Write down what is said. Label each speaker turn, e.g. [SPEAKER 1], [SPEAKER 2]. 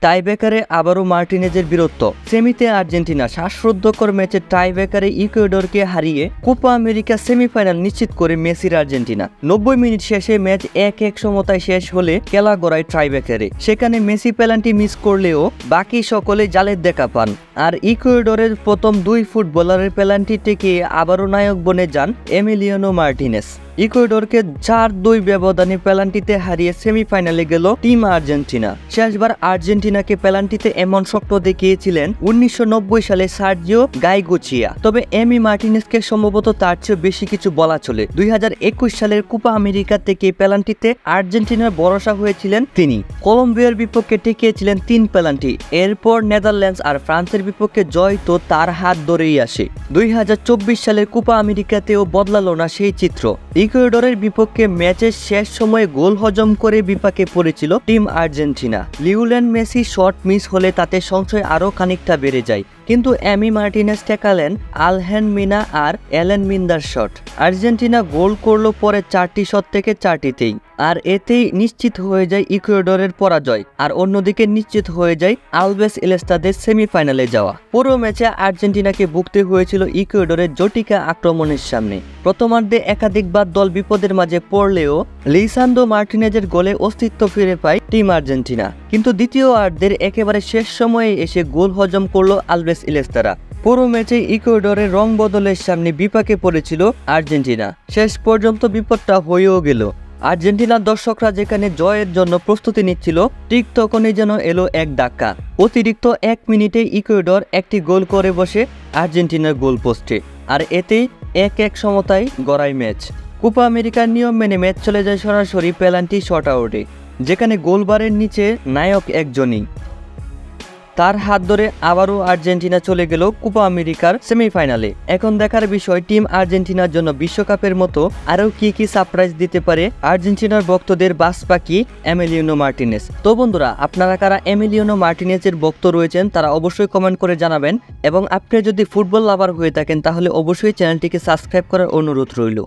[SPEAKER 1] টাইব্রেকারে আবারও মার্টিনেজের বীরত্ব। সেমিতে আর্জেন্টিনা শ্বাসরুদ্ধকর ম্যাচে টাইব্রেকারে ইকুয়েডরকে হারিয়ে কোপা আমেরিকা সেমিফাইনাল নিশ্চিত করে মেসির আর্জেন্টিনা। 90 মিনিট শেষে ম্যাচ 1-1 সমতায় শেষ হলে খেলা গড়ায় টাইব্রেকারে। সেখানে মেসি পেনাল্টি মিস করলেও বাকি সকলে জালের দেখা পান। আর ইকুয়েডরের প্রথম দুই ফুটবলারের পেনাল্টি থেকে আবারও নায়ক বনে যান এমিলিয়ানো মার্টিনেজ। ইকুয়েডরকে 4-2 ব্যবধানে পেনাল্টিতে হারিয়ে সেমিফাইনালে গেল টিম আর্জেন্টিনা। শেষবার আর্জেন্টিনাকে পেনাল্টিতে এমন শক্ত দেখিয়েছিলেন 1990 সালে সার্জিও গাইগোচিয়া। তবে এমি মার্টিনেজকে সম্ভবত তার চেয়ে বেশি কিছু বলা চলে। 2021 সালের কোপা আমেরিকা থেকে পেনাল্টিতে আর্জেন্টিনার ভরসা হয়েছিলেন তিনি। কলম্বিয়ার বিপক্ষে টিকিয়েছিলেন 3 পেনাল্টি। এরপর নেদারল্যান্ডস আর ফ্রান্সের বিপক্ষে জয় তো তার হাত ধরেই আসে। 2024 সালের কোপা আমেরিকাতেও বদলালো না সেই চিত্র। ইকুয়েডরের বিপক্ষে ম্যাচের শেষ সময়ে গোল হজম করে বিপাকে পড়েছিল team Argentina. Lionel Messi shot miss হলে তাতে সংশয় আরও খানিকটা বেড়ে যায়। কিন্তু এমি মার্টিনেজ ঠেকালেন আলহেন মিনা আর এলেন মিন্দার শট। আর্জেন্টিনা গোল করলো পরে 4টি শট থেকে 4টিতেই। আর এতেই নিশ্চিত হয়ে যায় ইকুয়েডরের পরাজয়। আর অন্যদিকে নিশ্চিত হয়ে যায় আলভেস ইলেস্তাদের সেমিফাইনালে যাওয়া। পুরো ম্যাচে আর্জেন্টিনাকে ভুগতে হয়েছিল ইকুয়েডরের জটিকা আক্রমণের সামনে। প্রথমার্ধে একাধিকবার দল বিপদের মাঝে পড়লেও লিসান্দ্রো মার্টিনেজের গোলে অস্তিত্ব ফিরে পায় টিম আর্জেন্টিনা। কিন্তু দ্বিতীয়ার্ধের একেবারে শেষ সময়ে এসে গোল হজম করলো আলভেস ইলেস্তারা। পুরো ম্যাচে ইকুয়েডরের রং বদলের সামনে বিপাকে পড়েছিল আর্জেন্টিনা। শেষ পর্যন্ত বিপদটা হয়েও গেল। আর্জেন্টিনার দর্শকরা যেখানে জয়ের জন্য প্রস্তুতি নিচ্ছিল, ঠিক তখনই যেন এলো এক ধাক্কা। অতিরিক্ত 1 মিনিটে ইকুয়েডর একটি গোল করে বসে আর্জেন্টিনার গোল পোস্টে। আর এতেই 1-1 সমতায় গড়ায় ম্যাচ। কোপা আমেরিকার নিয়ম মেনে ম্যাচ চলে যায় সরাসরি পেনাল্টি শট আউটে, যেখানে গোলবারের নিচে নায়ক একজনই। তার হাত ধরে আবারও আর্জেন্টিনা চলে গেল কোপা আমেরিকার সেমিফাইনালে। এখন দেখার বিষয় টিম আর্জেন্টিনার জন্য বিশ্বকাপের মতো আরও কি সারপ্রাইজ দিতে পারে আর্জেন্টিনার ভক্তদের বাস পাখি এমিলিয়ানো মার্টিনেজ। তো বন্ধুরা, আপনারা কারা এমিলিয়ানো মার্টিনেজের ভক্ত রয়েছেন তারা অবশ্যই কমেন্ট করে জানাবেন। এবং আপনি যদি ফুটবল লাভার হয়ে থাকেন তাহলে অবশ্যই চ্যানেলটিকে সাবস্ক্রাইব করার অনুরোধ রইল।